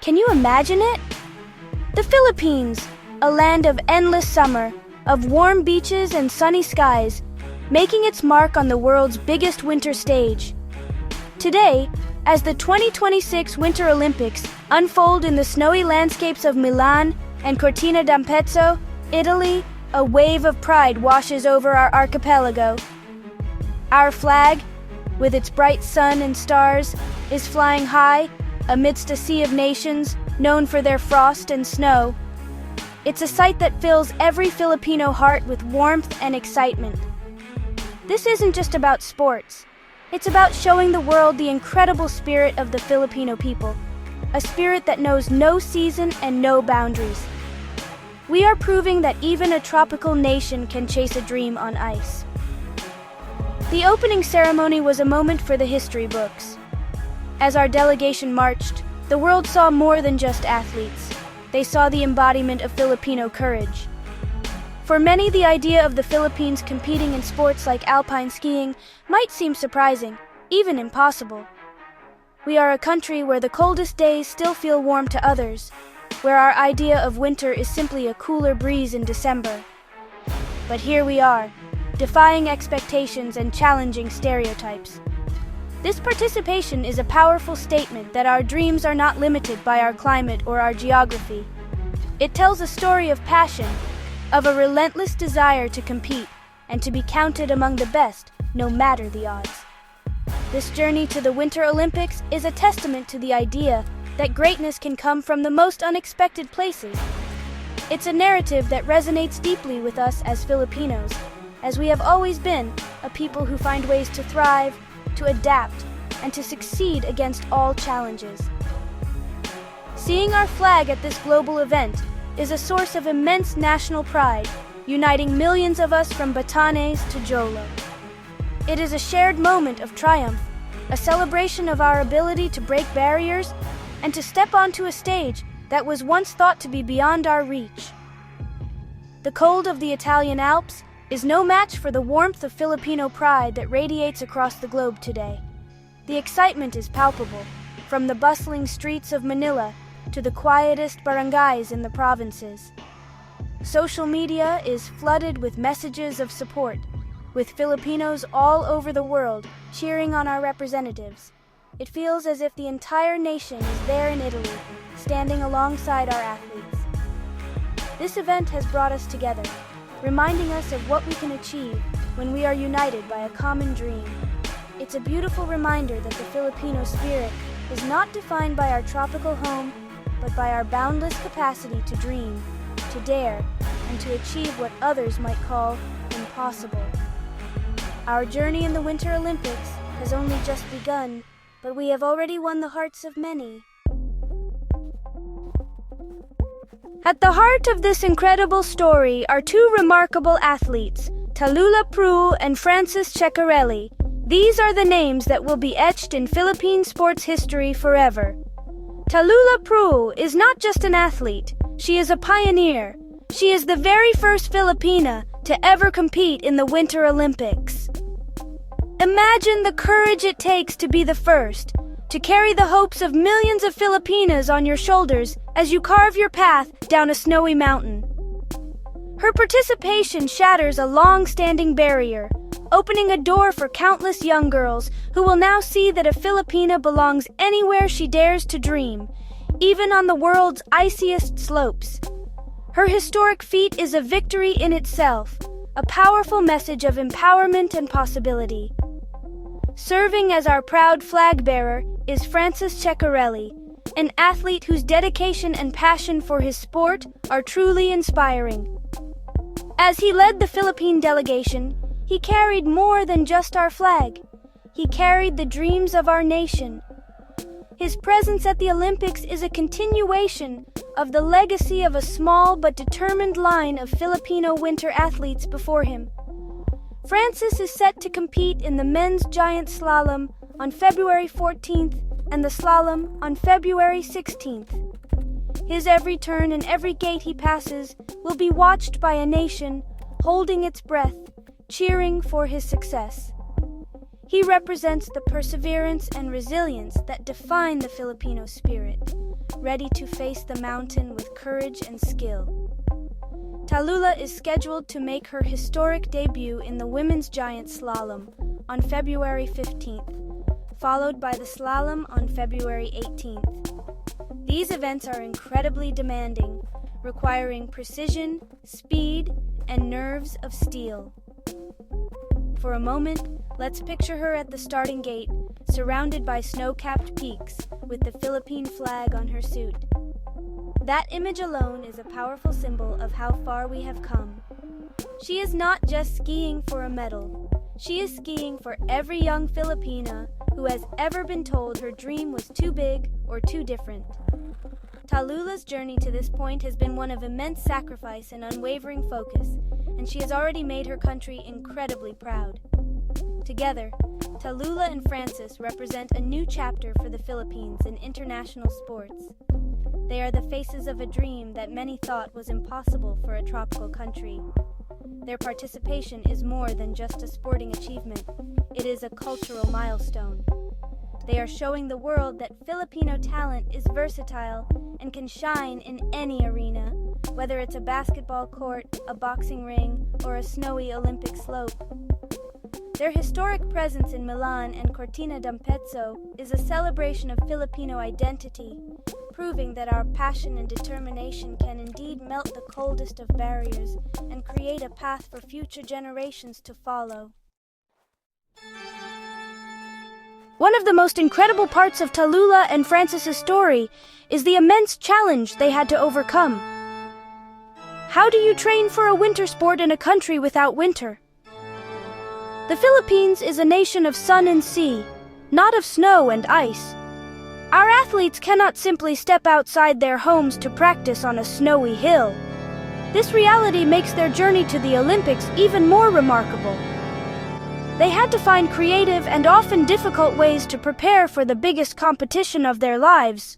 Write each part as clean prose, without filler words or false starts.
Can you imagine it? The Philippines, a land of endless summer, of warm beaches and sunny skies, making its mark on the world's biggest winter stage. Today, as the 2026 Winter Olympics unfold in the snowy landscapes of Milan and Cortina d'Ampezzo, Italy, a wave of pride washes over our archipelago. Our flag, with its bright sun and stars, is flying high amidst a sea of nations known for their frost and snow. It's a sight that fills every Filipino heart with warmth and excitement. This isn't just about sports. It's about showing the world the incredible spirit of the Filipino people, a spirit that knows no season and no boundaries. We are proving that even a tropical nation can chase a dream on ice. The opening ceremony was a moment for the history books. As our delegation marched, the world saw more than just athletes. They saw the embodiment of Filipino courage. For many, the idea of the Philippines competing in sports like alpine skiing might seem surprising, even impossible. We are a country where the coldest days still feel warm to others, where our idea of winter is simply a cooler breeze in December. But here we are, defying expectations and challenging stereotypes. This participation is a powerful statement that our dreams are not limited by our climate or our geography. It tells a story of passion, of a relentless desire to compete and to be counted among the best, no matter the odds. This journey to the Winter Olympics is a testament to the idea that greatness can come from the most unexpected places. It's a narrative that resonates deeply with us as Filipinos, as we have always been a people who find ways to thrive, to adapt, and to succeed against all challenges. Seeing our flag at this global event is a source of immense national pride, uniting millions of us from Batanes to Jolo. It is a shared moment of triumph, a celebration of our ability to break barriers and to step onto a stage that was once thought to be beyond our reach. The cold of the Italian Alps is no match for the warmth of Filipino pride that radiates across the globe today. The excitement is palpable, from the bustling streets of Manila to the quietest barangays in the provinces. Social media is flooded with messages of support, with Filipinos all over the world cheering on our representatives. It feels as if the entire nation is there in Italy, standing alongside our athletes. This event has brought us together, reminding us of what we can achieve when we are united by a common dream. It's a beautiful reminder that the Filipino spirit is not defined by our tropical home, but by our boundless capacity to dream, to dare, and to achieve what others might call impossible. Our journey in the Winter Olympics has only just begun, but we have already won the hearts of many. At the heart of this incredible story are two remarkable athletes, Tallulah Prue and Francis Ceccarelli. These are the names that will be etched in Philippine sports history forever. Tallulah Prue is not just an athlete, she is a pioneer. She is the very first Filipina to ever compete in the Winter Olympics. Imagine the courage it takes to be the first, to carry the hopes of millions of Filipinas on your shoulders as you carve your path down a snowy mountain. Her participation shatters a long-standing barrier, opening a door for countless young girls who will now see that a Filipina belongs anywhere she dares to dream, even on the world's iciest slopes. Her historic feat is a victory in itself, a powerful message of empowerment and possibility. Serving as our proud flag bearer is Francis Ceccarelli, an athlete whose dedication and passion for his sport are truly inspiring. As he led the Philippine delegation, he carried more than just our flag. He carried the dreams of our nation. His presence at the Olympics is a continuation of the legacy of a small but determined line of Filipino winter athletes before him. Francis is set to compete in the men's giant slalom on February 14th and the slalom on February 16th. His every turn and every gate he passes will be watched by a nation holding its breath, cheering for his success. He represents the perseverance and resilience that define the Filipino spirit, ready to face the mountain with courage and skill. Tallulah is scheduled to make her historic debut in the women's giant slalom on February 15th, followed by the slalom on February 18th. These events are incredibly demanding, requiring precision, speed, and nerves of steel. For a moment, let's picture her at the starting gate, surrounded by snow-capped peaks, with the Philippine flag on her suit. That image alone is a powerful symbol of how far we have come. She is not just skiing for a medal. She is skiing for every young Filipina who has ever been told her dream was too big or too different. Tallulah's journey to this point has been one of immense sacrifice and unwavering focus, and she has already made her country incredibly proud. Together, Tallulah and Francis represent a new chapter for the Philippines in international sports. They are the faces of a dream that many thought was impossible for a tropical country. Their participation is more than just a sporting achievement. It is a cultural milestone. They are showing the world that Filipino talent is versatile and can shine in any arena, whether it's a basketball court, a boxing ring, or a snowy Olympic slope. Their historic presence in Milan and Cortina d'Ampezzo is a celebration of Filipino identity, proving that our passion and determination can indeed melt the coldest of barriers and create a path for future generations to follow. One of the most incredible parts of Tallulah and Francis's story is the immense challenge they had to overcome. How do you train for a winter sport in a country without winter? The Philippines is a nation of sun and sea, not of snow and ice. Our athletes cannot simply step outside their homes to practice on a snowy hill. This reality makes their journey to the Olympics even more remarkable. They had to find creative and often difficult ways to prepare for the biggest competition of their lives.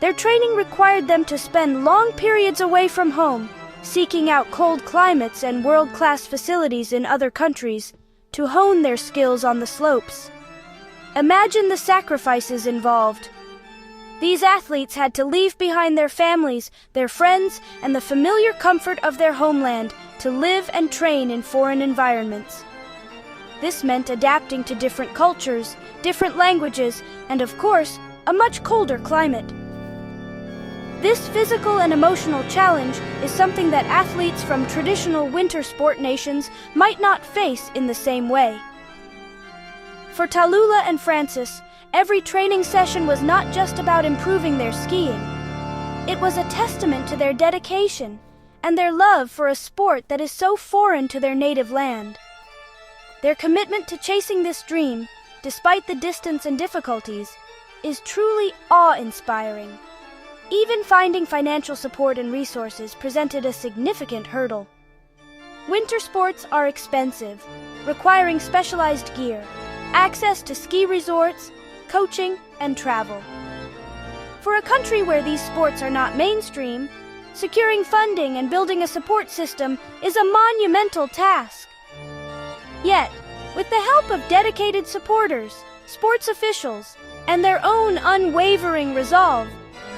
Their training required them to spend long periods away from home, seeking out cold climates and world-class facilities in other countries to hone their skills on the slopes. Imagine the sacrifices involved. These athletes had to leave behind their families, their friends, and the familiar comfort of their homeland to live and train in foreign environments. This meant adapting to different cultures, different languages, and of course, a much colder climate. This physical and emotional challenge is something that athletes from traditional winter sport nations might not face in the same way. For Tallulah and Francis, every training session was not just about improving their skiing. It was a testament to their dedication and their love for a sport that is so foreign to their native land. Their commitment to chasing this dream, despite the distance and difficulties, is truly awe-inspiring. Even finding financial support and resources presented a significant hurdle. Winter sports are expensive, requiring specialized gear, access to ski resorts, coaching, and travel. For a country where these sports are not mainstream, securing funding and building a support system is a monumental task. Yet, with the help of dedicated supporters, sports officials, and their own unwavering resolve,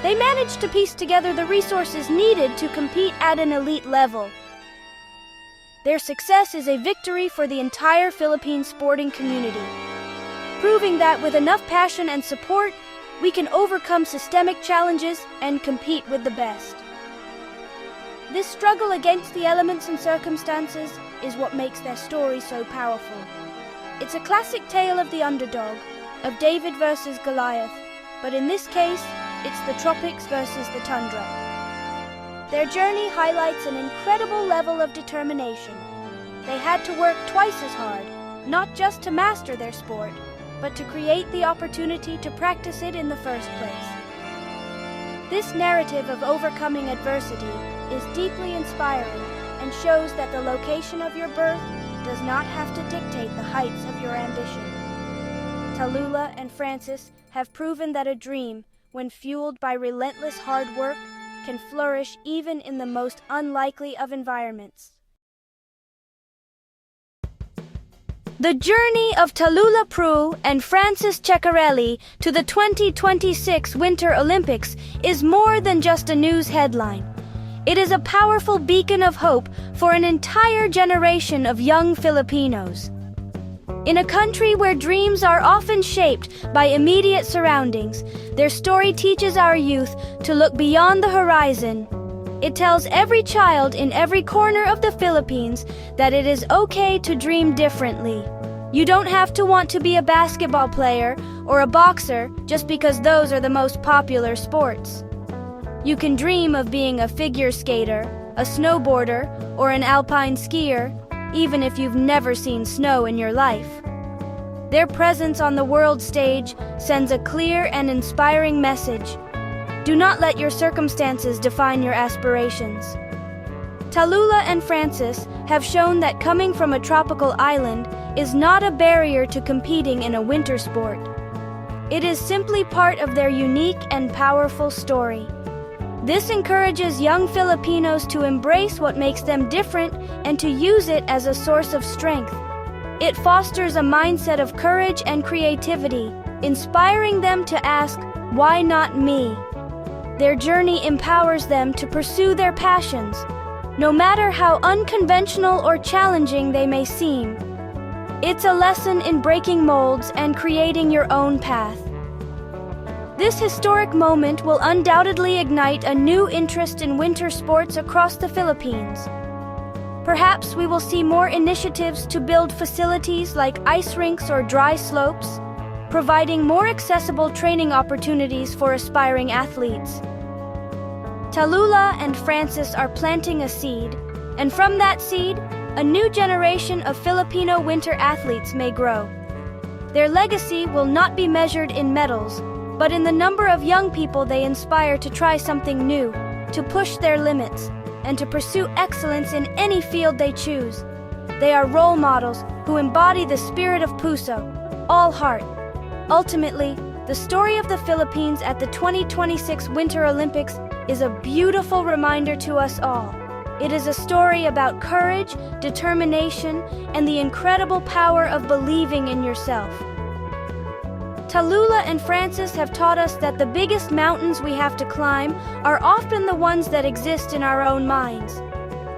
they managed to piece together the resources needed to compete at an elite level. Their success is a victory for the entire Philippine sporting community, proving that with enough passion and support, we can overcome systemic challenges and compete with the best. This struggle against the elements and circumstances is what makes their story so powerful. It's a classic tale of the underdog, of David versus Goliath, but in this case, it's the tropics versus the tundra. Their journey highlights an incredible level of determination. They had to work twice as hard, not just to master their sport, but to create the opportunity to practice it in the first place. This narrative of overcoming adversity is deeply inspiring and shows that the location of your birth does not have to dictate the heights of your ambition. Tallulah and Francis have proven that a dream, when fueled by relentless hard work, can flourish even in the most unlikely of environments. The journey of Tallulah Prue and Francis Ceccarelli to the 2026 Winter Olympics is more than just a news headline. It is a powerful beacon of hope for an entire generation of young Filipinos. In a country where dreams are often shaped by immediate surroundings, their story teaches our youth to look beyond the horizon. It tells every child in every corner of the Philippines that it is okay to dream differently. You don't have to want to be a basketball player or a boxer just because those are the most popular sports. You can dream of being a figure skater, a snowboarder, or an alpine skier, even if you've never seen snow in your life. Their presence on the world stage sends a clear and inspiring message. Do not let your circumstances define your aspirations. Tallulah and Francis have shown that coming from a tropical island is not a barrier to competing in a winter sport. It is simply part of their unique and powerful story. This encourages young Filipinos to embrace what makes them different and to use it as a source of strength. It fosters a mindset of courage and creativity, inspiring them to ask, "Why not me?" Their journey empowers them to pursue their passions, no matter how unconventional or challenging they may seem. It's a lesson in breaking molds and creating your own path. This historic moment will undoubtedly ignite a new interest in winter sports across the Philippines. Perhaps we will see more initiatives to build facilities like ice rinks or dry slopes, providing more accessible training opportunities for aspiring athletes. Tallulah and Francis are planting a seed, and from that seed, a new generation of Filipino winter athletes may grow. Their legacy will not be measured in medals, but in the number of young people they inspire to try something new, to push their limits, and to pursue excellence in any field they choose. They are role models who embody the spirit of Puso, all heart. Ultimately, the story of the Philippines at the 2026 Winter Olympics is a beautiful reminder to us all. It is a story about courage, determination, and the incredible power of believing in yourself. Tallulah and Francis have taught us that the biggest mountains we have to climb are often the ones that exist in our own minds.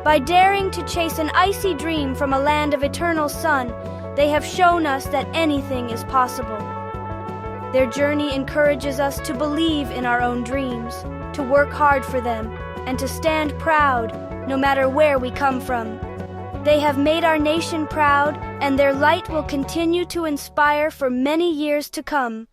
By daring to chase an icy dream from a land of eternal sun, they have shown us that anything is possible. Their journey encourages us to believe in our own dreams, to work hard for them, and to stand proud, no matter where we come from. They have made our nation proud, and their light will continue to inspire for many years to come.